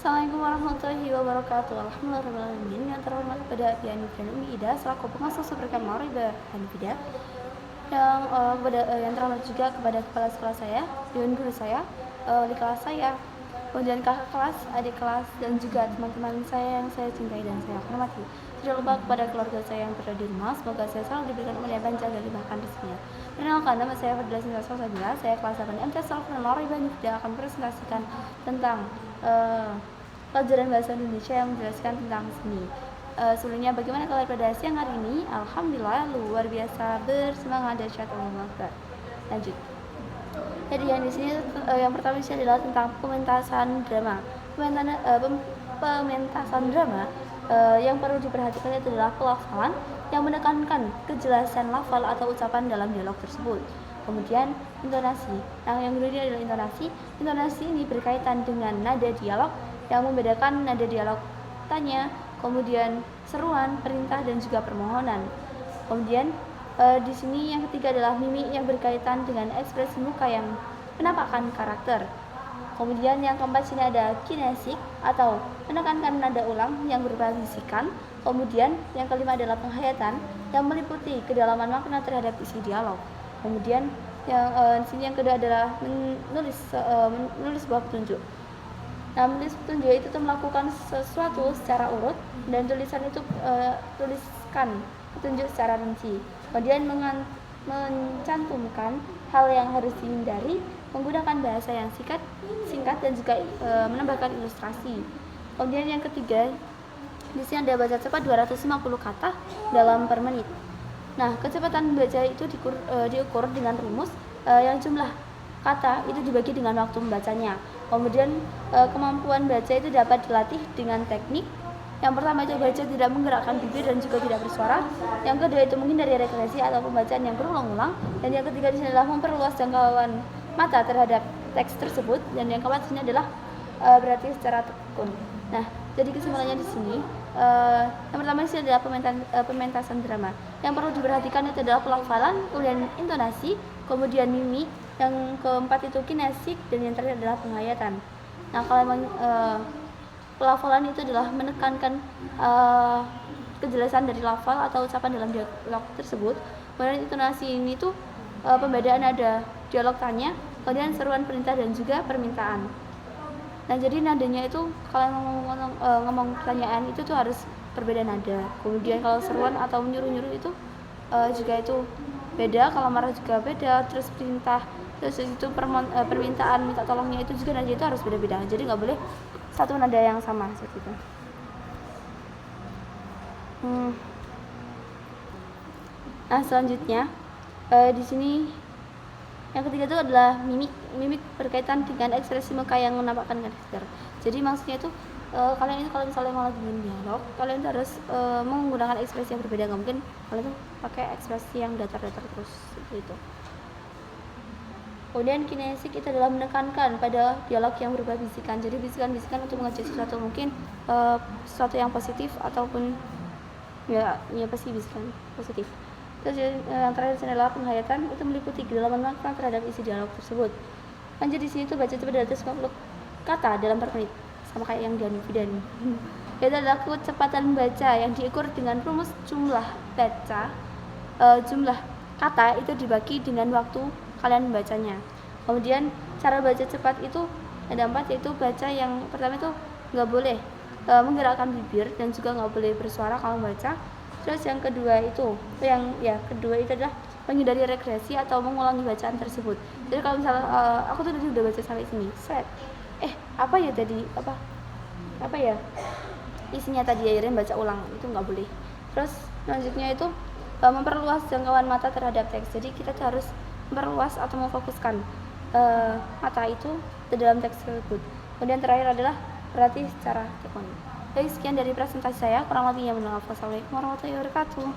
Assalamualaikum warahmatullahi wabarakatuh. Alhamdulillahirrahmanirrahim. Yang terhormat kepada Yanif dan Umi Ida selaku pengasuh Superkam Mauriba Hanifida. Yang terhormat juga kepada kepala sekolah saya, dewan guru saya, wali kelas saya, kemudian kakak kelas, adik kelas, dan juga teman-teman saya yang saya cintai dan saya hormati. Tidak lupa kepada keluarga saya yang berada di rumah, semoga saya selalu diberikan umur yang panjang dan limpahkan rezekinya. Perkenalkan, nama saya Fadila Sinta Salsabila, saya kelas 8 MTS Al-Quran Mauriba Hanifida akan presentasikan tentang pelajaran bahasa Indonesia yang menjelaskan tentang seni. Sebelumnya bagaimana kalian pada siang hari ini? Alhamdulillah luar biasa bersemangat dan syaitan. Lanjut. Jadi yang di sini yang pertama ini adalah tentang pementasan drama. Pementasan drama yang perlu diperhatikan adalah pelafalan yang menekankan kejelasan lafal atau ucapan dalam dialog tersebut. Kemudian intonasi. Yang kedua adalah intonasi. Intonasi ini berkaitan dengan nada dialog yang membedakan nada dialog tanya, kemudian seruan, perintah, dan juga permohonan. Kemudian di sini yang ketiga adalah mimik yang berkaitan dengan ekspresi muka yang menampakkan karakter. Kemudian yang keempat sini ada kinesik atau menekankan nada ulang yang berupa bisikan. Kemudian yang kelima adalah penghayatan yang meliputi kedalaman makna terhadap isi dialog. Kemudian yang sini yang kedua adalah menulis sebuah petunjuk. Nah, menulis petunjuk itu melakukan sesuatu secara urut dan tulisan itu tuliskan petunjuk secara rinci. Kemudian mencantumkan hal yang harus dihindari menggunakan bahasa yang singkat dan juga menambahkan ilustrasi. Kemudian yang ketiga, di sini ada baca cepat 250 kata dalam per menit. Nah, kecepatan baca itu diukur dengan rumus yang jumlah kata itu dibagi dengan waktu membacanya. Kemudian kemampuan baca itu dapat dilatih dengan teknik. Yang pertama itu baca tidak menggerakkan bibir dan juga tidak bersuara. Yang kedua itu menghindari regresi atau pembacaan yang berulang-ulang. Dan yang ketiga di sini adalah memperluas jangkauan mata terhadap teks tersebut. Dan yang keempat ini adalah berarti secara tekun. Nah, jadi kesimpulannya di sini yang pertama ini adalah pementasan drama. Yang perlu diperhatikan itu adalah pelafalan, kemudian intonasi, kemudian mimik, yang keempat itu kinesik, dan yang terakhir adalah penghayatan. Nah, kalau memang pelafalan itu adalah menekankan kejelasan dari lafal atau ucapan dalam dialog tersebut. Kemudian intonasi ini tuh pembedaan ada dialog tanya, kemudian seruan perintah dan juga permintaan. Nah, jadi nadanya itu kalau ngomong pertanyaan itu tuh harus berbeda nada. Kemudian kalau seruan atau nyuruh-nyuruh itu juga itu beda, kalau marah juga beda, terus perintah, terus itu permintaan minta tolongnya itu juga nada itu harus beda-beda. Jadi nggak boleh satu nada yang sama seperti itu. Nah, selanjutnya di sini yang ketiga itu adalah mimik berkaitan dengan ekspresi muka yang menampakkan karakter. Jadi maksudnya itu kalian itu kalau misalnya mau lagi dialog, kalian itu harus menggunakan ekspresi yang berbeda. Nggak mungkin kalian tuh pakai ekspresi yang datar-datar terus seperti itu. Kemudian kinesik itu adalah menekankan pada dialog yang berupa bisikan. Jadi bisikan-bisikan untuk mengajak sesuatu, mungkin sesuatu yang positif ataupun ya pasti bisikan positif. Terus yang terakhir adalah penghayatan, itu meliputi kedalaman makna terhadap isi dialog tersebut. Lanjut di sini tuh baca cepat 250 kata dalam per menit, sama kayak yang di Hanifida nih. Itu adalah kecepatan baca yang diukur dengan rumus jumlah kata itu dibagi dengan waktu kalian membacanya. Kemudian cara baca cepat itu ada 4, yaitu baca yang pertama itu nggak boleh menggerakkan bibir dan juga nggak boleh bersuara kalau membaca. Terus yang kedua itu adalah menghindari regresi atau mengulangi bacaan tersebut. Jadi kalau misalnya aku tuh tadi udah baca sampai sini, apa ya isinya tadi, akhirnya baca ulang, itu nggak boleh. Terus selanjutnya itu memperluas jangkauan mata terhadap teks. Jadi kita harus memperluas atau memfokuskan mata itu ke dalam teks tersebut. Kemudian terakhir adalah berarti secara tekun. Jadi sekian dari presentasi saya, kurang lebihnya mohon maaf. Wassalamualaikum warahmatullahi wabarakatuh.